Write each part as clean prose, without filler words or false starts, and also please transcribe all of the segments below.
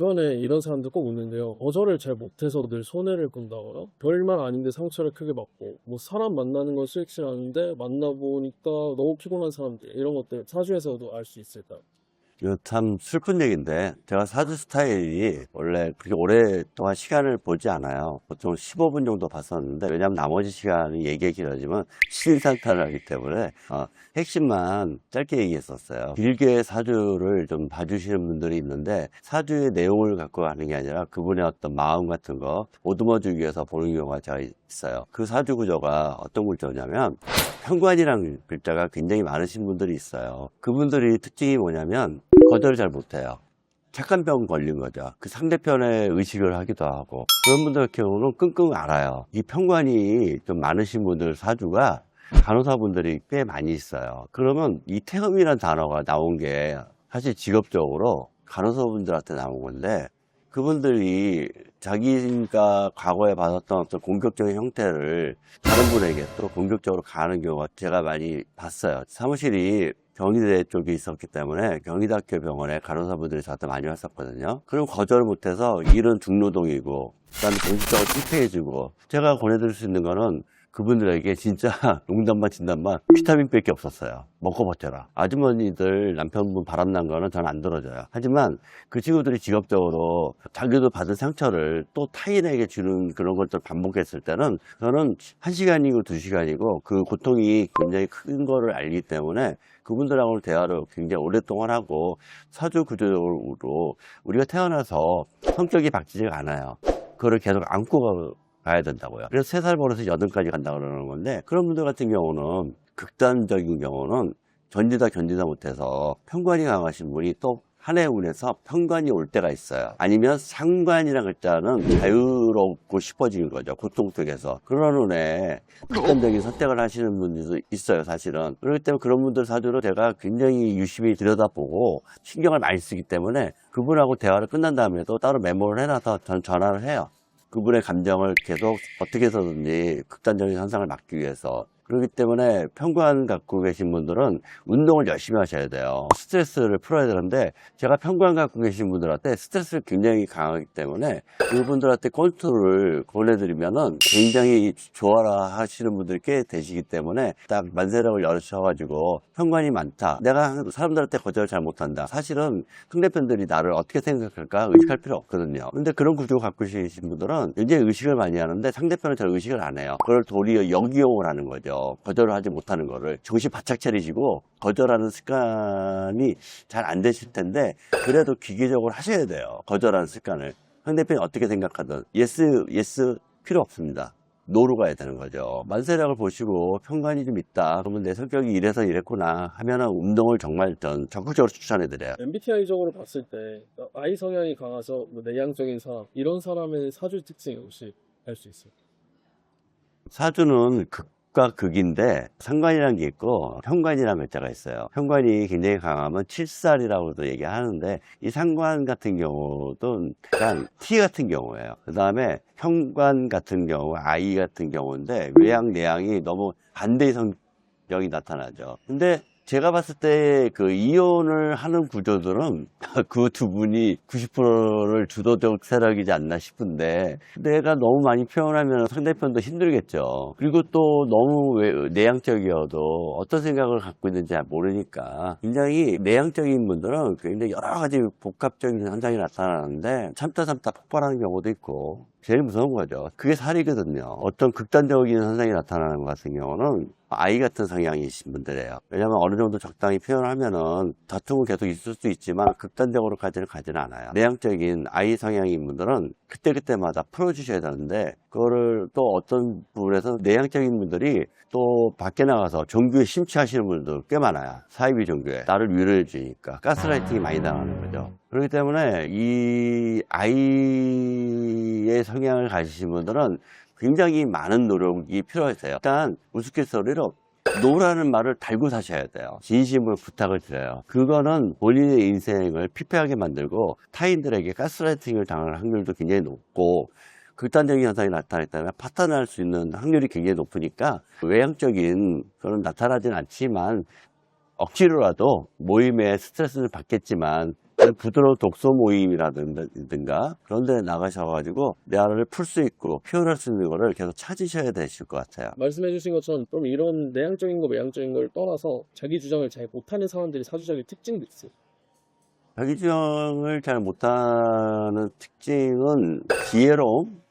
주변에 이런 사람들 꼭 있는데요. 거절을 잘 못해서 늘 손해를 본다거나 별말 아닌데 상처를 크게 받고 뭐 사람 만나는 건 싫지않은데 만나보니까 너무 피곤한 사람들 이런 것들 사주에서도 알 수 있을까요? 이거 참 슬픈 얘기인데, 제가 사주 스타일이 원래 그렇게 오랫동안 시간을 보지 않아요. 보통 15분 정도 봤었는데, 왜냐면 나머지 시간이 얘기가 길어지면 신상탈을 하기 때문에 핵심만 짧게 얘기했었어요. 길게 사주를 좀 봐주시는 분들이 있는데, 사주의 내용을 갖고 가는 게 아니라 그분의 어떤 마음 같은 거 보듬어주기 위해서 보는 경우가 제가 있어요. 그 사주 구조가 어떤 구조냐면, 현관이라는 글자가 굉장히 많으신 분들이 있어요. 그분들이 특징이 뭐냐면 거절을 잘 못해요. 착간병 걸린 거죠. 그 상대편의 의식을 하기도 하고, 그런 분들 같은 경우는 끙끙 앓아요. 이 편관이 좀 많으신 분들 사주가 간호사분들이 꽤 많이 있어요. 그러면 이 태음이라는 단어가 나온 게 사실 직업적으로 간호사분들한테 나온 건데, 그분들이 자기가 과거에 받았던 어떤 공격적인 형태를 다른 분에게 또 공격적으로 가하는 경우가 제가 많이 봤어요. 사무실이 경희대 쪽에 있었기 때문에 경희대학교 병원에 간호사분들이 저한테 많이 왔었거든요. 그럼 거절을 못해서 일은 중노동이고, 그다음에 정신적으로 실패해지고, 제가 권해드릴 수 있는 거는 그분들에게 진짜 농담만 진담만 비타민밖에 없었어요. 먹고 버텨라. 아주머니들 남편분 바람난 거는 저는 안 들어줘요. 하지만 그 친구들이 직업적으로 자기도 받은 상처를 또 타인에게 주는 그런 것들 반복했을 때는, 저는 1시간이고 2시간이고 그 고통이 굉장히 큰 거를 알기 때문에 그분들하고는 대화를 굉장히 오랫동안 하고, 사주 구조적으로 우리가 태어나서 성격이 바뀌지가 않아요. 그거를 계속 안고 가야 된다고요. 그래서 3살 버려서 8까지 간다고 그러는 건데, 그런 분들 같은 경우는 극단적인 경우는 견디다 못해서 편관이 강하신 분이 또 한 해 운에서 편관이 올 때가 있어요. 아니면 상관이라는 글자는 자유롭고 싶어지는 거죠. 고통 속에서. 그런 운에 극단적인 선택을 하시는 분들도 있어요, 사실은. 그렇기 때문에 그런 분들 사주를 제가 굉장히 유심히 들여다보고 신경을 많이 쓰기 때문에, 그분하고 대화를 끝난 다음에도 따로 메모를 해놔서 전 전화를 해요. 그분의 감정을 계속 어떻게 해서든지 극단적인 현상을 막기 위해서. 그렇기 때문에 편관 갖고 계신 분들은 운동을 열심히 하셔야 돼요. 스트레스를 풀어야 되는데, 제가 편관 갖고 계신 분들한테 스트레스를 굉장히 강하기 때문에 그분들한테 컨트롤을 권해드리면은 굉장히 좋아라 하시는 분들이 꽤 되시기 때문에, 딱 만세력을 열으셔가지고 편관이 많다, 내가 사람들한테 거절을 잘 못한다, 사실은 상대편들이 나를 어떻게 생각할까 의식할 필요 없거든요. 근데 그런 구조 갖고 계신 분들은 굉장히 의식을 많이 하는데 상대편은 잘 의식을 안 해요. 그걸 도리어 역이용을 하는 거죠. 거절을 하지 못하는 거를 정신 바짝 차리시고, 거절하는 습관이 잘 안 되실 텐데 그래도 기계적으로 하셔야 돼요. 거절하는 습관을. 상대편이 어떻게 생각하든 예스 필요 없습니다. 노로 가야 되는 거죠. 만세력을 보시고 편관이 좀 있다, 그러면 내 성격이 이래서 이랬구나 하면은 운동을 정말 전 적극적으로 추천해 드려요. MBTI적으로 봤을 때 I 성향이 강해서 뭐 내향적인 사람 이런 사람의 사주 특징이 혹시 알 수 있어요? 사주는 극과 극인데 상관이라는 게 있고 현관이라는 글자가 있어요. 현관이 굉장히 강하면 칠살이라고도 얘기하는데, 이 상관 같은 경우도 약간 T 같은 경우예요. 그 다음에 현관 같은 경우 I 같은 경우인데, 외양 내양이 너무 반대의 성격이 나타나죠. 근데 제가 봤을 때 그 이혼을 하는 구조들은 그 두 분이 90%를 주도적 세력이지 않나 싶은데, 내가 너무 많이 표현하면 상대편도 힘들겠죠. 그리고 또 너무 내향적이어도 어떤 생각을 갖고 있는지 잘 모르니까, 굉장히 내향적인 분들은 굉장히 여러 가지 복합적인 현상이 나타나는데 참다 폭발하는 경우도 있고, 제일 무서운 거죠. 그게 살이거든요. 어떤 극단적인 현상이 나타나는 것 같은 경우는 아이 같은 성향이신 분들이에요. 왜냐하면 어느 정도 적당히 표현하면은 다툼은 계속 있을 수 있지만 극단적으로까지는 가지는 않아요. 내향적인 아이 성향인 분들은 그때그때마다 풀어주셔야 되는데, 그거를 또 어떤 부분에서 내향적인 분들이 또 밖에 나가서 종교에 심취하시는 분들도 꽤 많아요. 사이비 종교에 나를 위로해 주니까 가스라이팅이 많이 당하는 거죠. 그렇기 때문에 이 아이의 성향을 가지신 분들은 굉장히 많은 노력이 필요하세요. 일단 우스갯소리로 노라는 말을 달고 사셔야 돼요. 진심으로 부탁을 드려요. 그거는 본인의 인생을 피폐하게 만들고 타인들에게 가스라이팅을 당할 확률도 굉장히 높고, 극단적인 현상이 나타났다면 파탄날 수 있는 확률이 굉장히 높으니까, 외향적인 그런 나타나진 않지만 억지로라도 모임에 스트레스를 받겠지만 부드러운 독서 모임이라든가 그런 데 나가셔가지고 내화를 풀 수 있고 표현할 수 있는 거를 계속 찾으셔야 되실 것 같아요. 말씀해주신 것처럼 좀 이런 내향적인 거 외향적인 걸 떠나서 자기 주장을 잘 못하는 사람들이 사주적인 특징도 있어요. 자기 주장을 잘 못하는 특징은 지혜로움?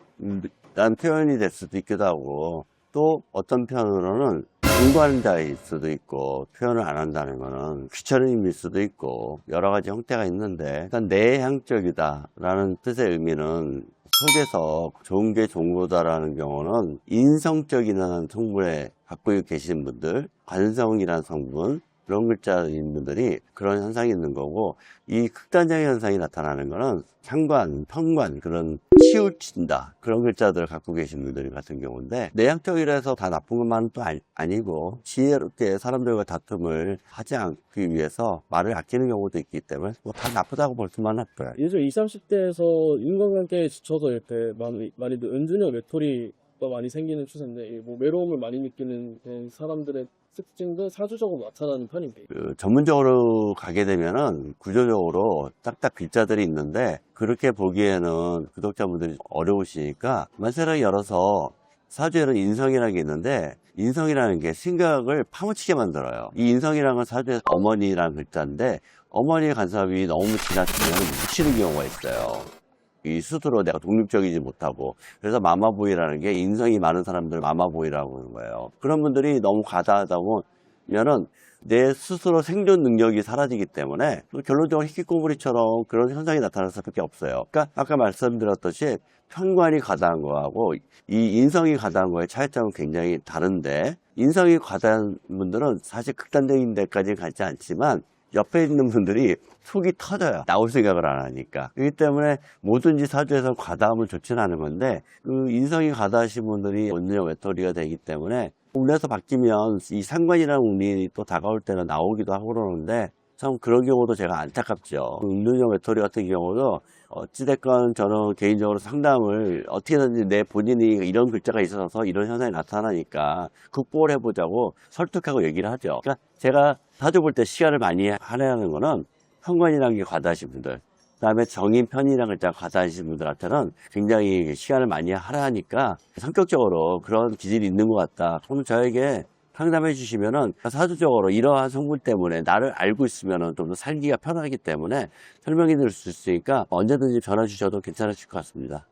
난 표현이 될 수도 있기도 하고, 또 어떤 편으로는 중간자일 수도 있고, 표현을 안 한다는 거는 귀찮음일 수도 있고, 여러 가지 형태가 있는데, 일단 내향적이다라는 뜻의 의미는 속에서 좋은 게 좋은 거다라는 경우는 인성적이라는 성분에 갖고 계신 분들, 관성이라는 성분, 그런 글자인 분들이 그런 현상이 있는 거고, 이 극단적인 현상이 나타나는 거는 상관, 편관, 그런 치우친다, 그런 글자들을 갖고 계신 분들 같은 경우인데, 내향적이라서 다 나쁜 것만은 또 아니고 지혜롭게 사람들과 다툼을 하지 않기 위해서 말을 아끼는 경우도 있기 때문에 뭐 다 나쁘다고 볼 수만 없고요. 요즘 20, 30대에서 인간관계에 지쳐서 이렇게 많이들 은둔형 외톨이가 많이 생기는 추세인데, 이뭐 외로움을 많이 느끼는 그런 사람들의 특징도 사주적으로 나타나는 편인데, 전문적으로 가게 되면은 구조적으로 딱딱 글자들이 있는데 그렇게 보기에는 구독자분들이 어려우시니까 만세를 열어서 사주에는 인성이라는 게 있는데 인성이라는 게 생각을 파묻히게 만들어요. 이 인성이라는 건 사주에서 어머니라는 글자인데 어머니의 간섭이 너무 지나치면 묻히는 경우가 있어요. 이 스스로 내가 독립적이지 못하고, 그래서 마마보이라는 게 인성이 많은 사람들 마마보이라고 하는 거예요. 그런 분들이 너무 과다하다 보면은 내 스스로 생존 능력이 사라지기 때문에 결론적으로 히키코모리처럼 그런 현상이 나타날 수밖에 없어요. 그러니까 아까 말씀드렸듯이 편관이 과다한 거하고 이 인성이 과다한 거의 차이점은 굉장히 다른데, 인성이 과다한 분들은 사실 극단적인 데까지 가지 않지만 옆에 있는 분들이 속이 터져요. 나올 생각을 안 하니까. 그렇기 때문에 뭐든지 사주에서 과다함을 좋지는 않은 건데, 그 인성이 과다하신 분들이 은둔형 외톨이가 되기 때문에 운에서 바뀌면 이 상관이라는 운이 또 다가올 때는 나오기도 하고 그러는데, 참 그런 경우도 제가 안타깝죠. 은둔형 외톨이 같은 경우도 어찌됐건 저는 개인적으로 상담을 어떻게든지 내 본인이 이런 글자가 있어서 이런 현상이 나타나니까 극복을 해보자고 설득하고 얘기를 하죠. 그러니까 제가 사주 볼 때 시간을 많이 할애하는 거는 현관이라는 게 과다하신 분들, 그 다음에 정인 편이라는 글자가 과다하신 분들한테는 굉장히 시간을 많이 할애하니까 성격적으로 그런 기질이 있는 것 같다. 그럼 저에게 상담해 주시면은 사주적으로 이러한 성분 때문에 나를 알고 있으면은 좀 더 살기가 편하기 때문에 설명해 드릴 수 있으니까 언제든지 전화 주셔도 괜찮으실 것 같습니다.